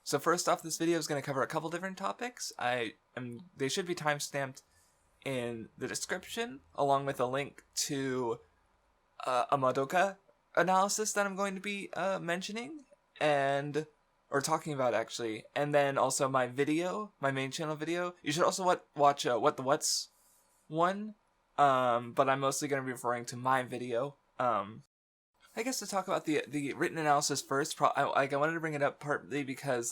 So first off, this video is going to cover a couple different topics. They should be timestamped in the description, along with a link to a Madoka analysis that I'm going to be mentioning or talking about actually, and then also my video, my main channel video. You should also watch What the What's one, but I'm mostly going to be referring to my video. I guess to talk about the written analysis first, I wanted to bring it up partly because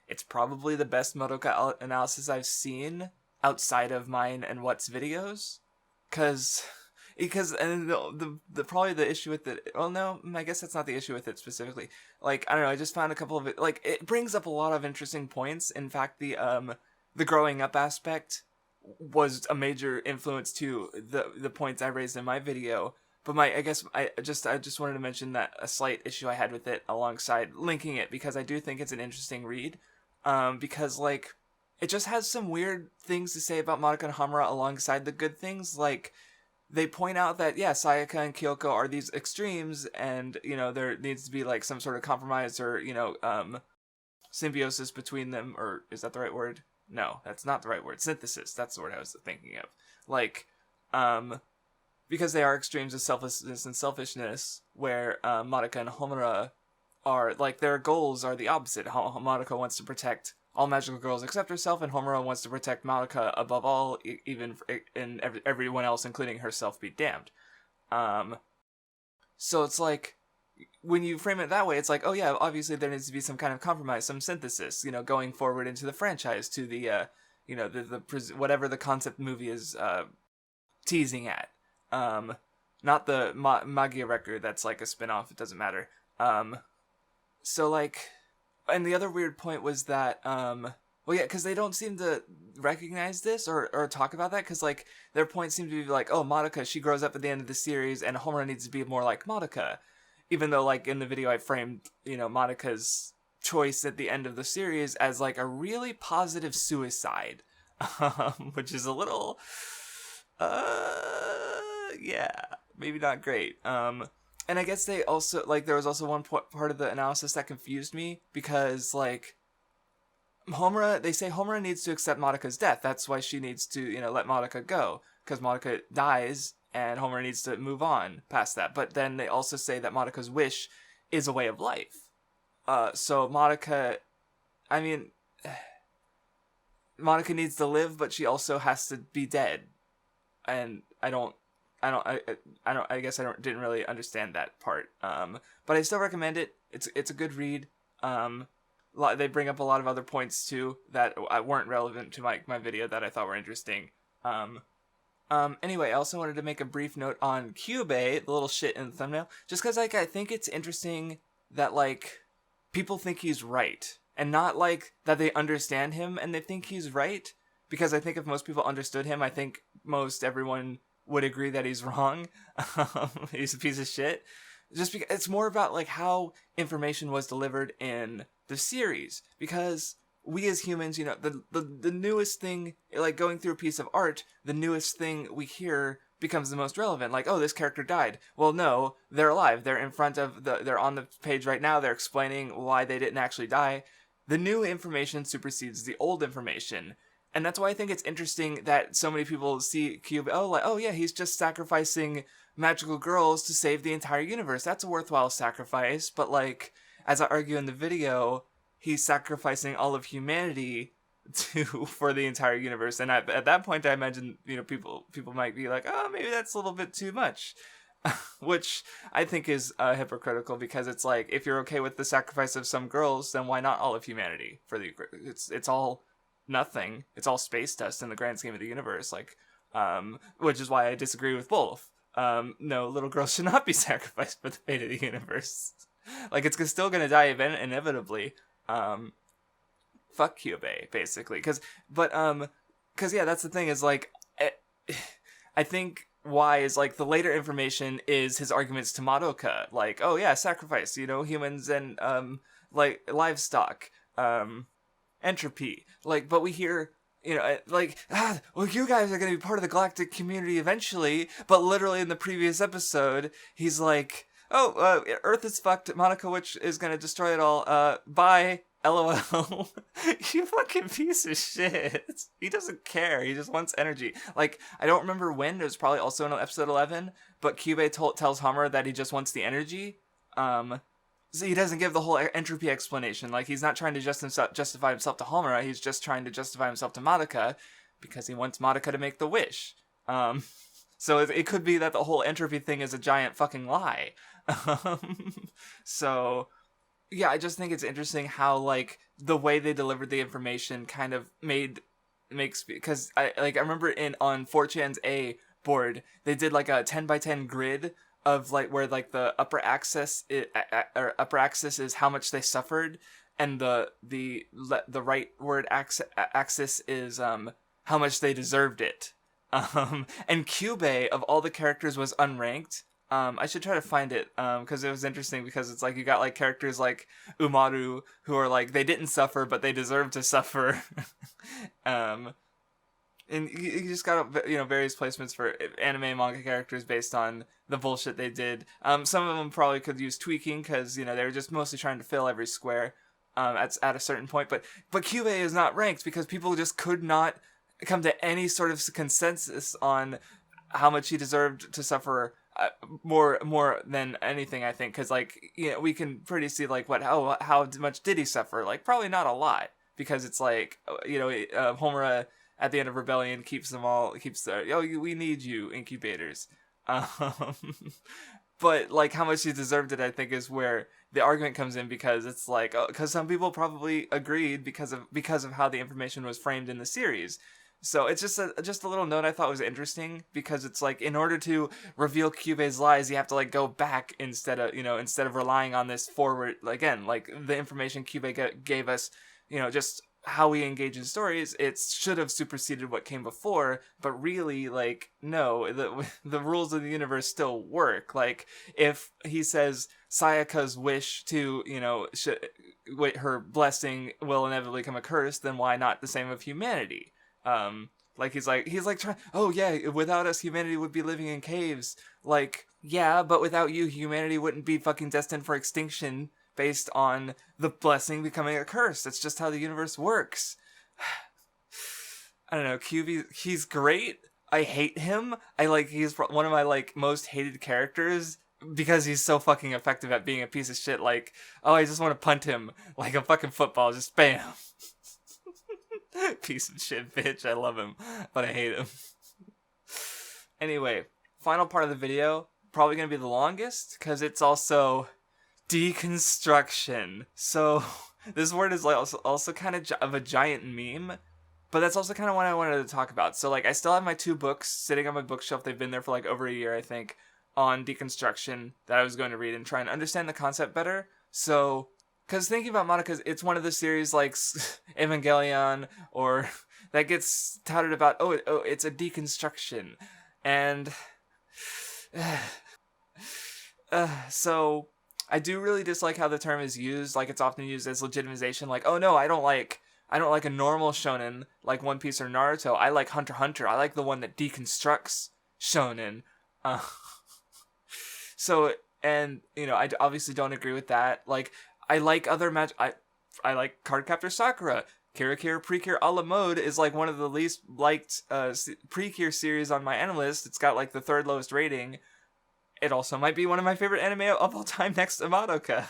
it's probably the best Madoka analysis I've seen outside of mine and What's videos, because probably the issue with it. Well, no, I guess that's not the issue with it specifically. I don't know. I just found a couple of it. It brings up a lot of interesting points. In fact, the growing up aspect was a major influence to the points I raised in my video. But I just wanted to mention that a slight issue I had with it alongside linking it, because I do think it's an interesting read. Because it just has some weird things to say about Madoka and Hamura alongside the good things. They point out that, yeah, Sayaka and Kyoko are these extremes, and, there needs to be, some sort of compromise or, symbiosis between them, or is that the right word? No, that's not the right word. Synthesis, that's the word I was thinking of. Because they are extremes of selflessness and selfishness, where Madoka and Homura are, their goals are the opposite. Madoka wants to protect all magical girls except herself, and Homura wants to protect Madoka above all, even and everyone else, including herself, be damned. So it's when you frame it that way, it's oh yeah, obviously there needs to be some kind of compromise, some synthesis, going forward into the franchise to the, whatever the concept movie is teasing at. Not the Magia record, that's a spin-off, it doesn't matter. And the other weird point was that, because they don't seem to recognize this or talk about that, because, their point seemed to be oh, Madoka, she grows up at the end of the series, and Homura needs to be more like Madoka. Even though, in the video I framed, Madoka's choice at the end of the series as, a really positive suicide. Which is a little, yeah, maybe not great. And I guess they also, there was also one part of the analysis that confused me, because, Homura, they say Homura needs to accept Madoka's death. That's why she needs to, let Madoka go, because Madoka dies, and Homura needs to move on past that. But then they also say that Madoka's wish is a way of life. So Madoka needs to live, but she also has to be dead. And I guess I didn't really understand that part. But I still recommend it. It's a good read. They bring up a lot of other points too that weren't relevant to my video that I thought were interesting. Anyway, I also wanted to make a brief note on Kyubey, the little shit in the thumbnail, just because I think it's interesting that people think he's right, and not that they understand him and they think he's right. Because I think if most people understood him, I think most everyone would agree that he's wrong. He's a piece of shit. Just because it's more about how information was delivered in the series. Because we as humans, the newest thing, going through a piece of art, the newest thing we hear becomes the most relevant. Oh, this character died. Well, no, they're alive. They're in front of they're on the page right now. They're explaining why they didn't actually die. The new information supersedes the old information. And that's why I think it's interesting that so many people see Kyubey, oh yeah, he's just sacrificing magical girls to save the entire universe. That's a worthwhile sacrifice. But as I argue in the video, he's sacrificing all of humanity for the entire universe. And at that point, I imagine, people might be oh, maybe that's a little bit too much. Which I think is hypocritical, because it's if you're okay with the sacrifice of some girls, then why not all of humanity? It's all nothing. It's all space dust in the grand scheme of the universe. Which is why I disagree with both. No, little girls should not be sacrificed for the fate of the universe. It's still gonna die inevitably. Fuck Kyubey, basically. Cause yeah, that's the thing is I think why is the later information is his arguments to Madoka. Oh yeah, sacrifice, humans and livestock, entropy. But we hear, well, you guys are going to be part of the galactic community eventually. But literally in the previous episode, he's Earth is fucked, Monica Witch is going to destroy it all. Bye. LOL. You fucking piece of shit. He doesn't care. He just wants energy. Like, I don't remember when. It was probably also in episode 11. But Kyubey tells Hamura that he just wants the energy. So he doesn't give the whole entropy explanation. Like, he's not trying to justify himself to Hamura. He's just trying to justify himself to Madoka because he wants Madoka to make the wish. So it could be that the whole entropy thing is a giant fucking lie. So, yeah, I just think it's interesting how, like, the way they delivered the information kind of makes, because I remember on 4chan's A board, they did like a 10x10 grid of like where like the upper axis is how much they suffered, and the rightward axis is how much they deserved it. And Kyubey, of all the characters, was unranked. I should try to find it, because it was interesting, because it's like you got like characters like Umaru, who are like, they didn't suffer, but they deserve to suffer. And you just got, you know, various placements for anime and manga characters based on the bullshit they did. Some of them probably could use tweaking, because, you know, they were just mostly trying to fill every square at a certain point. But Kyubey is not ranked because people just could not come to any sort of consensus on how much he deserved to suffer, more than anything, I think. Because, like, you know, we can pretty see, like, how much did he suffer? Like, probably not a lot. Because it's like, you know, Homura at the end of Rebellion keeps we need you, incubators. But, like, how much he deserved it, I think, is where the argument comes in, because it's like, because some people probably agreed because of how the information was framed in the series. So it's just a little note I thought was interesting, because it's like, in order to reveal Kyubey's lies, you have to like go back instead of relying on this forward, again, like the information Kyubey gave us, you know, just how we engage in stories. It should have superseded what came before, but really, like, no, the rules of the universe still work. Like, if he says Sayaka's wish to, you know, her blessing will inevitably become a curse, then why not the same of humanity? Like, he's like trying, oh yeah, without us, humanity would be living in caves. Like, yeah, but without you, humanity wouldn't be fucking destined for extinction based on the blessing becoming a curse. That's just how the universe works. I don't know, Kyubey, he's great. I hate him. He's one of my, like, most hated characters, because he's so fucking effective at being a piece of shit. Like, oh, I just want to punt him like a fucking football, just bam. Piece of shit bitch. I love him, but I hate him. Anyway, final part of the video, probably gonna be the longest, because it's also DeConStRuCtIon. So this word is like also kind of a giant meme, but that's also kind of what I wanted to talk about. So, like, I still have my 2 books sitting on my bookshelf. They've been there for like over a year, I think, on DeConStRuCtIon, that I was going to read and try and understand the concept better. So, because thinking about Madoka, it's one of the series like Evangelion, or that gets touted about, oh, it's a deconstruction. And so I do really dislike how the term is used. Like, it's often used as legitimization. Like, oh no, I don't like a normal shonen like One Piece or Naruto. I like Hunter x Hunter. I like the one that deconstructs shonen. So, and, you know, I obviously don't agree with that. Like, I like other I like Cardcaptor Sakura. Kira Kira Precure a la Mode is like one of the least liked Precure series on my anime list. It's got like the 3rd lowest rating. It also might be one of my favorite anime of all time, next to Madoka.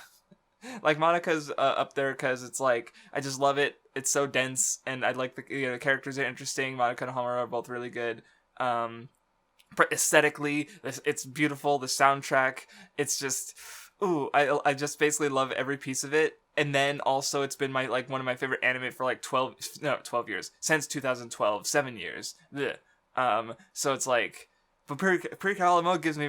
Like, Madoka's up there because it's like, I just love it. It's so dense, and I like the characters are interesting. Madoka and Hamura are both really good. Aesthetically, it's beautiful. The soundtrack, it's just, ooh, I just basically love every piece of it. And then also, it's been one of my favorite anime for like 12 years, since 2012, 7 years. Blech. So it's like, but Precure Mode gives me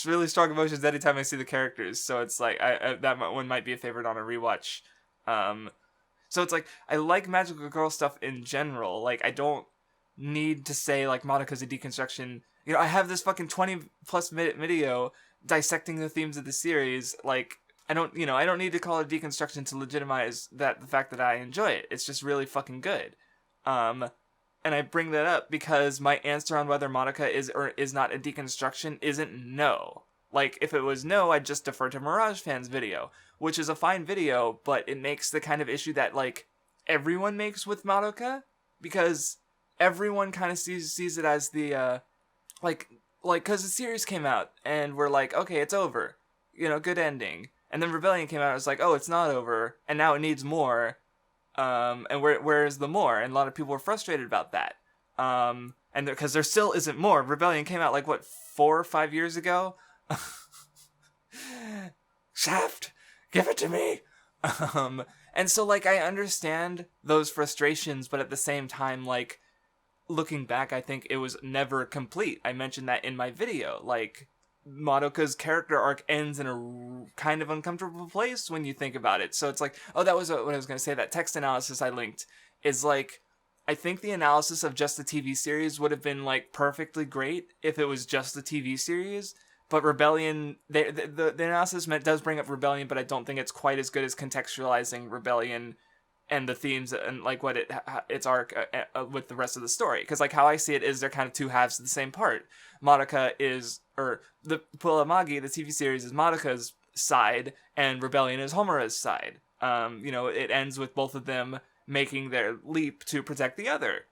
really strong emotions anytime I see the characters. So it's like, that one might be a favorite on a rewatch. So it's like, I like magical girl stuff in general. Like, I don't need to say like Madoka's a deconstruction. You know, I have this fucking 20+ minute video dissecting the themes of the series. Like, I don't need to call it deconstruction to legitimize the fact that I enjoy it. It's just really fucking good. And I bring that up because my answer on whether Madoka is or is not a deconstruction isn't no. Like, if it was no, I'd just defer to Mirage Fan's video, which is a fine video, but it makes the kind of issue that, like, everyone makes with Madoka, because everyone kind of sees it as the, because the series came out, and we're like, okay, it's over. Good ending. And then Rebellion came out, and it was like, oh, it's not over, and now it needs more. And where is the more? And a lot of people were frustrated about that. And because there still isn't more. Rebellion came out, 4 or 5 years ago? Shaft! Give it to me! And so, I understand those frustrations, but at the same time, looking back, I think it was never complete. I mentioned that in my video. Madoka's character arc ends in a kind of uncomfortable place when you think about it. So it's that was what I was going to say. That text analysis I linked is I think the analysis of just the TV series would have been perfectly great if it was just the TV series. But Rebellion, the analysis does bring up Rebellion, but I don't think it's quite as good as contextualizing Rebellion and the themes and what its arc with the rest of the story. Because how I see it is they're kind of two halves of the same part. Madoka is, or the Pulamagi, the TV series, is Madoka's side, and Rebellion is Homura's side. It ends with both of them making their leap to protect the other.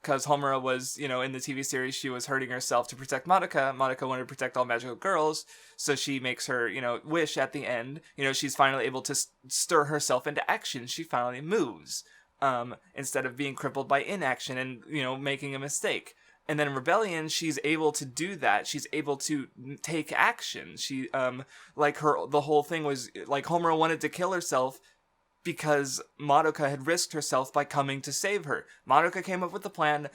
Because Homura was, in the TV series, she was hurting herself to protect Madoka. Madoka wanted to protect all magical girls, so she makes her, wish at the end. She's finally able to stir herself into action. She finally moves, instead of being crippled by inaction and, making a mistake. And then in Rebellion, she's able to do that. She's able to take action. She, the whole thing was, Homura wanted to kill herself because Madoka had risked herself by coming to save her. Madoka came up with the plan.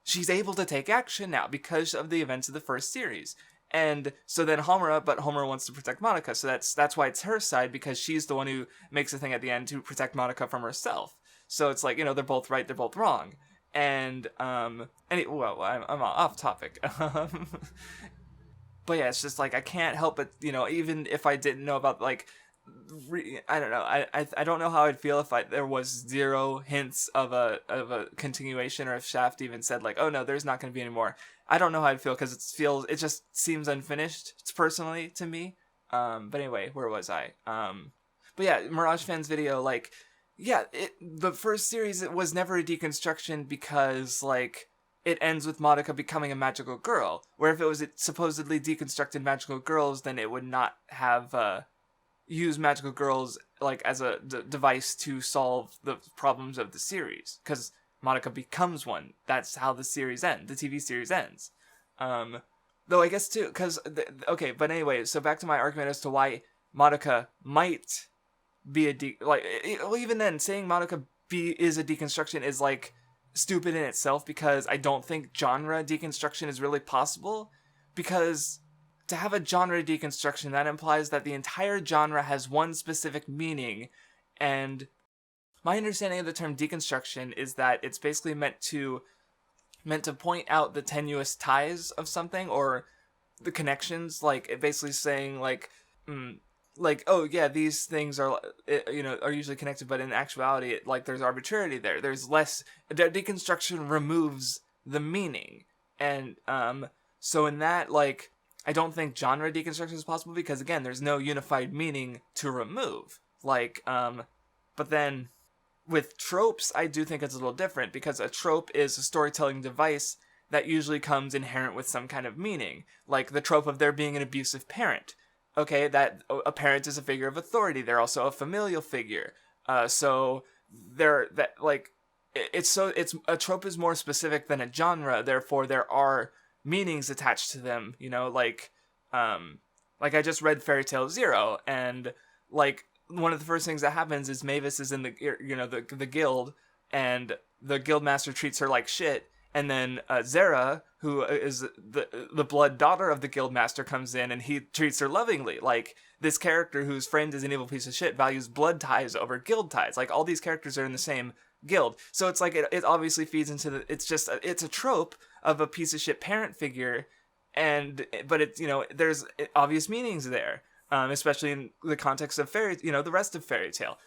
She's able to take action now because of the events of the first series. And so then Homura wants to protect Madoka, so that's why it's her side, because she's the one who makes the thing at the end to protect Madoka from herself. So it's they're both right, they're both wrong. And, I'm off topic. But yeah, it's just I can't help but, even if I didn't know about, I don't know. I don't know how I'd feel if there was zero hints of a continuation, or if Shaft even said oh no, there's not going to be any more. I don't know how I'd feel, because it just seems unfinished personally to me. But anyway, where was I? But yeah, Mirage Fan's video, the first series, it was never a deconstruction because it ends with Madoka becoming a magical girl. Where if it was supposedly deconstructed magical girls, then it would not have use magical girls as a device to solve the problems of the series, because Madoka becomes one. That's how the series ends. The TV series ends. Though I guess too, because okay, but anyway, so back to my argument as to why Madoka might be even then, saying Madoka is a deconstruction is stupid in itself, because I don't think genre deconstruction is really possible, because to have a genre deconstruction, that implies that the entire genre has one specific meaning, and my understanding of the term deconstruction is that it's basically meant to point out the tenuous ties of something, or the connections, basically saying oh yeah, these things are usually connected, but in actuality, there's arbitrarity there. There's less. Deconstruction removes the meaning, and so in that I don't think genre deconstruction is possible, because again, there's no unified meaning to remove. But then with tropes, I do think it's a little different, because a trope is a storytelling device that usually comes inherent with some kind of meaning. The trope of there being an abusive parent. Okay, that a parent is a figure of authority. They're also a familial figure. So it's a trope is more specific than a genre. Therefore, there are meanings attached to them. I just read Fairy Tail Zero, and one of the first things that happens is Mavis is in the guild, and the guildmaster treats her like shit. And then Zera, who is the blood daughter of the guildmaster, comes in, and he treats her lovingly. This character who's framed as an evil piece of shit values blood ties over guild ties. All these characters are in the same guild. So it's it obviously feeds into it's a trope of a piece of shit parent figure, but it's, there's obvious meanings there, especially in the context of the rest of Fairy Tail.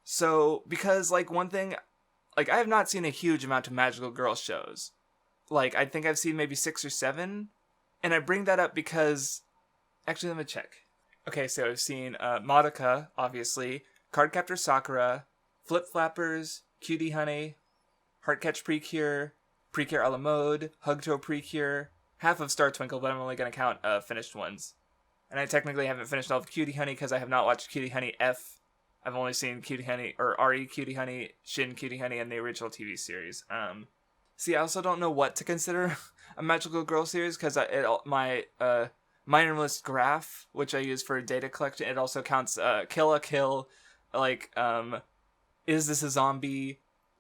So, because, one thing, I have not seen a huge amount of magical girl shows. like, I think I've seen maybe 6 or 7. And I bring that up because, actually, let me check. Okay, so I've seen Madoka, obviously, Cardcaptor Sakura, Flip Flappers, Cutey Honey, Heartcatch Precure, Precure a la Mode, Hugto Precure, half of Star Twinkle, but I'm only going to count finished ones. And I technically haven't finished all of Cutey Honey because I have not watched Cutey Honey F. I've only seen Cutey Honey, or RE Cutey Honey, Shin Cutey Honey, and the original TV series. See, I also don't know what to consider a magical girl series because my minimalist graph, which I use for data collection, it also counts Kill la Kill, like, Is This a Zombie,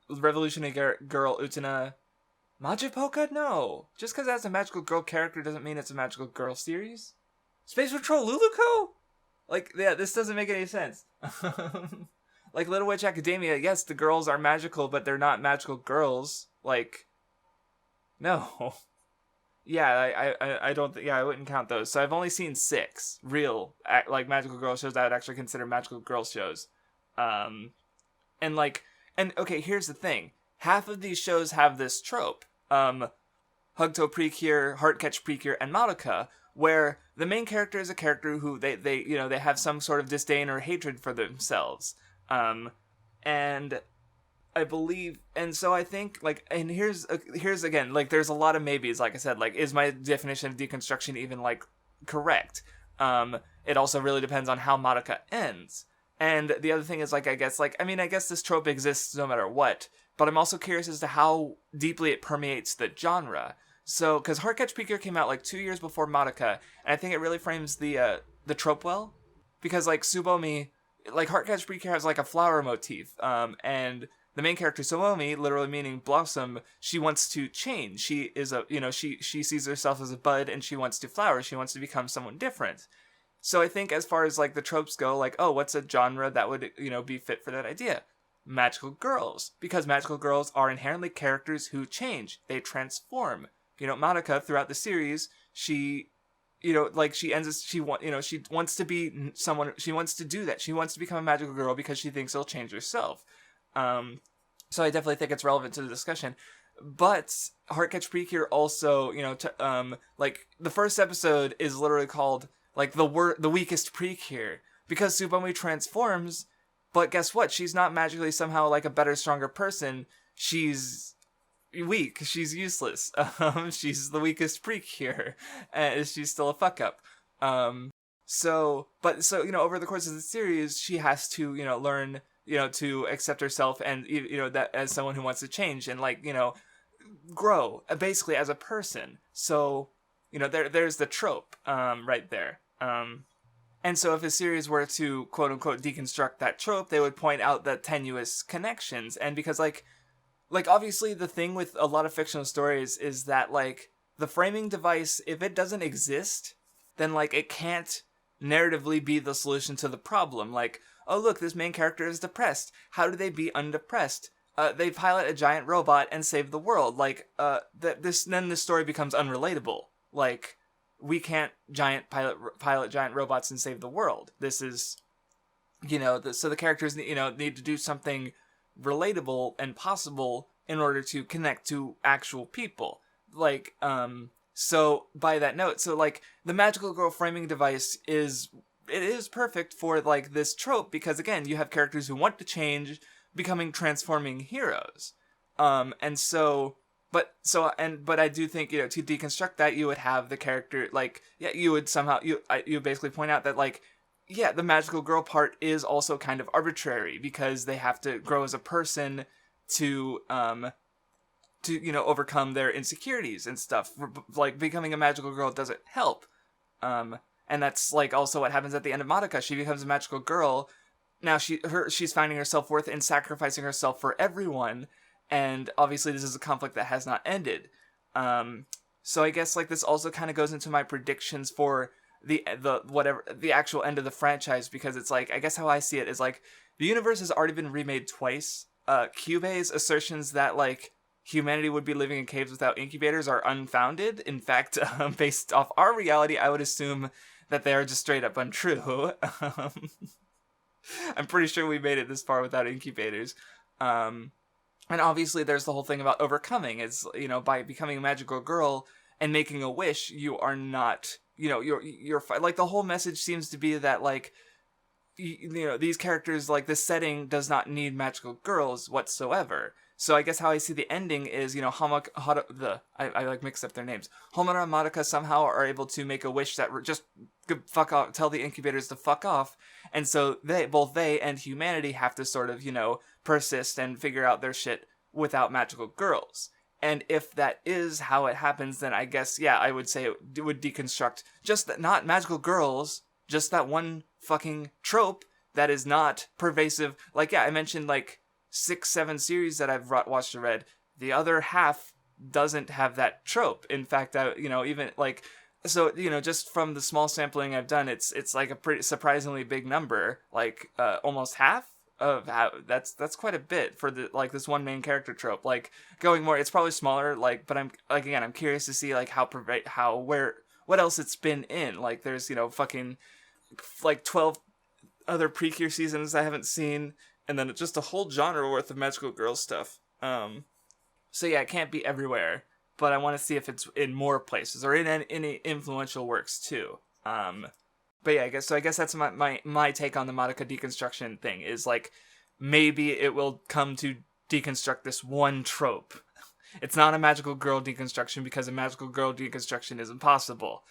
Revolutionary Girl Utena, Majipoka? No. Just because it has a magical girl character doesn't mean it's a magical girl series. Space Patrol Luluko? Like, yeah, this doesn't make any sense. Like, Little Witch Academia, yes, the girls are magical, but they're not magical girls. Like, no. Yeah, I don't think, yeah, I wouldn't count those. So I've only seen 6 real, like, magical girl shows that I would actually consider magical girl shows. And okay, here's the thing. Half of these shows have this trope. Hugto Precure, Heartcatch Precure, and Madoka, where the main character is a character who they have some sort of disdain or hatred for themselves. And I believe, and so I think, like, and here's again, like, there's a lot of maybes, like I said, like, is my definition of deconstruction even, like, correct? It also really depends on how Madoka ends. And the other thing is, like, I guess this trope exists no matter what, but I'm also curious as to how deeply it permeates the genre. So, because Heartcatch Precure came out, like, 2 years before Madoka, and I think it really frames the trope well, because, like, Tsubomi, like, Heartcatch Precure has, like, a flower motif, and the main character, Tsubomi, literally meaning blossom, she wants to change. She is she sees herself as a bud, and she wants to flower. She wants to become someone different. So I think as far as, like, the tropes go, like, oh, what's a genre that would, be fit for that idea? Magical girls. Because magical girls are inherently characters who change. They transform. Madoka, throughout the series, she wants to be someone, she wants to do that. She wants to become a magical girl because she thinks it'll change herself. So I definitely think it's relevant to the discussion. But Heartcatch Precure also, like, the first episode is literally called, like, the weakest Precure, because Tsubomi transforms, but guess what? She's not magically somehow, like, a better, stronger person. She's weak. She's useless. She's the weakest Precure, and she's still a fuck up. So over the course of the series, she has to, learn, to accept herself and, that as someone who wants to change and, like, grow, basically, as a person. So, there's the trope, right there. And so if a series were to, quote-unquote, deconstruct that trope, they would point out the tenuous connections. And because, like, obviously, the thing with a lot of fictional stories is that, like, the framing device, if it doesn't exist, then, like, it can't narratively be the solution to the problem. Like, oh, look, this main character is depressed. How do they be undepressed? They pilot a giant robot and save the world. Like, then this story becomes unrelatable. Like, we can't pilot giant robots and save the world. This is, so the characters, need to do something relatable and possible in order to connect to actual people. Like, so by that note, so, like, the magical girl framing device is perfect for, like, this trope, because again, you have characters who want to change, becoming transforming heroes. But I do think, to deconstruct that, you would have the character, like, yeah, you would somehow, you basically point out that, like, yeah, the magical girl part is also kind of arbitrary, because they have to grow as a person to overcome their insecurities and stuff. Like, becoming a magical girl doesn't help. And that's, like, also what happens at the end of Madoka. She becomes a magical girl. Now she's finding her self-worth in sacrificing herself for everyone. And obviously this is a conflict that has not ended. So I guess, like, this also kind of goes into my predictions for the actual end of the franchise, because it's like, I guess how I see it is, like, the universe has already been remade twice. Kyubey's assertions that, like, humanity would be living in caves without incubators are unfounded. In fact, based off our reality, I would assume that they are just straight up untrue. I'm pretty sure we made it this far without incubators. And obviously there's the whole thing about overcoming. It's, you know, by becoming a magical girl and making a wish, you are not, you know, you're like, the whole message seems to be that, like, you know, these characters, like, this setting does not need magical girls whatsoever. So I guess how I see the ending is, you know, I like mixed up their names. Homura and Madoka somehow are able to make a wish that just fuck off, tell the incubators to fuck off, and so both they and humanity have to sort of, you know, persist and figure out their shit without magical girls. And if that is how it happens, then I guess, yeah, I would say it would deconstruct just that, not magical girls, just that one fucking trope that is not pervasive. Like, yeah, I mentioned like 6-7 series that I've watched or read. The other half doesn't have that trope. In fact, you know, even like, so, you know, just from the small sampling I've done, it's like a pretty surprisingly big number, like almost half of how, that's quite a bit for the, like, this one main character trope. Like, going more, it's probably smaller, like, but I'm, like, again, I'm curious to see like what else it's been in. Like, there's, you know, fucking like 12 other Precure seasons I haven't seen, and then just a whole genre worth of magical girl stuff. So yeah, it can't be everywhere, but I want to see if it's in more places or in any influential works too. But yeah, I guess that's my take on the Madoka deconstruction thing, is like, maybe it will come to deconstruct this one trope. It's not a magical girl deconstruction, because a magical girl deconstruction is impossible.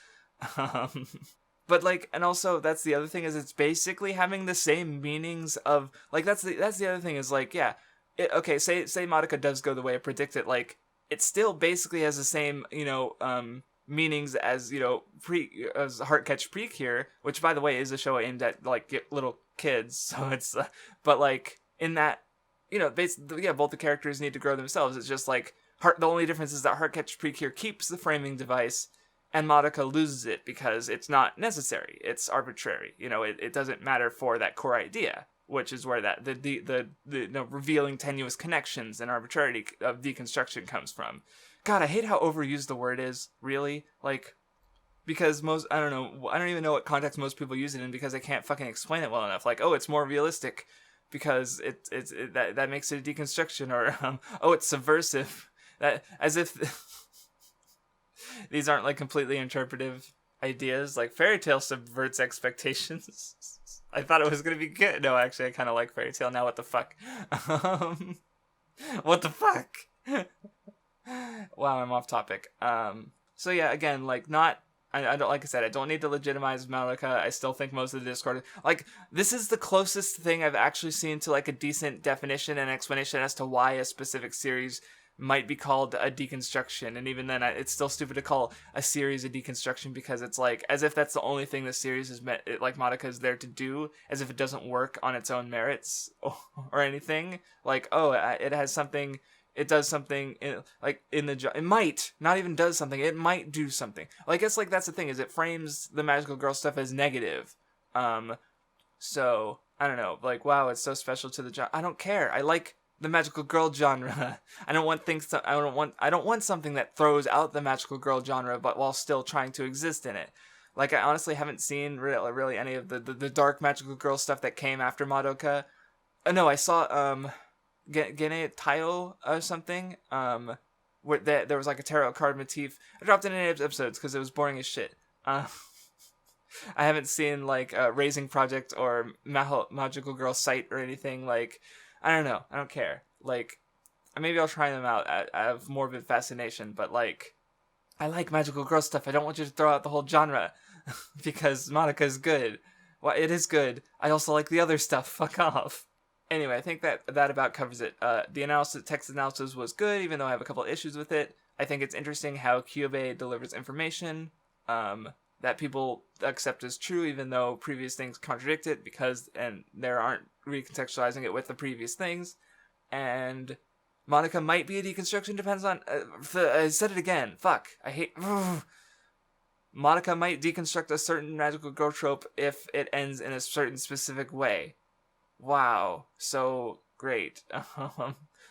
But like, and also that's the other thing, is it's basically having the same meanings of, like, that's the other thing, is like, yeah, okay, say Madoka does go the way I predicted, like, it still basically has the same, you know, meanings as, you know, as Heartcatch Precure, which, by the way, is a show aimed at like little kids. So it's, but like, in that, you know, basically, yeah, both the characters need to grow themselves. It's just like the only difference is that Heartcatch Precure keeps the framing device, and Madoka loses it because it's not necessary. It's arbitrary. You know, it doesn't matter for that core idea, which is where that the you know, revealing tenuous connections and arbitrarity of deconstruction comes from. God, I hate how overused the word is, really. Like, because I don't even know what context most people use it in, because they can't fucking explain it well enough. Like, oh, it's more realistic because that makes it a deconstruction, or oh, it's subversive. That, as if these aren't like completely interpretive ideas. Like, Fairy Tail subverts expectations. I thought it was gonna be good. No, actually, I kind of like Fairy Tail now. What the fuck? What the fuck? Wow, I'm off topic. So yeah, again, like, I don't, like I said, I don't need to legitimize Madoka. I still think most of the Discord, like, this is the closest thing I've actually seen to like a decent definition and explanation as to why a specific series might be called a deconstruction. And even then, it's still stupid to call a series a deconstruction, because it's like, as if that's the only thing the series is like Madoka is there to do, as if it doesn't work on its own merits or anything. Like, oh, it has something. It does something, it might, not even does something, it might do something. Well, I guess, like, that's the thing, is it frames the magical girl stuff as negative. So, I don't know, like, wow, it's so special to the genre. I don't care, I like the magical girl genre. I don't want something that throws out the magical girl genre, but while still trying to exist in it. Like, I honestly haven't seen really any of the dark magical girl stuff that came after Madoka. No, I saw, Gene Taio or something, where there was like a tarot card motif. I dropped it in any episodes because it was boring as shit. I haven't seen like Raising Project or Magical Girl Site or anything. Like, I don't know, I don't care. Like, maybe I'll try them out out of morbid fascination, but like, I like magical girl stuff. I don't want you to throw out the whole genre because Madoka is good. Well, it is good. I also like the other stuff. Fuck off. Anyway, I think that about covers it. The text analysis was good, even though I have a couple issues with it. I think it's interesting how Kyubey delivers information that people accept as true, even though previous things contradict it, and there aren't recontextualizing it with the previous things. And Madoka might be a deconstruction, depends on... I said it again. Fuck. I hate... Madoka might deconstruct a certain magical girl trope if it ends in a certain specific way. Wow, so great.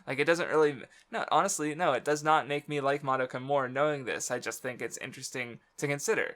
Like, it doesn't really... No, honestly, no, it does not make me like Madoka more knowing this. I just think it's interesting to consider.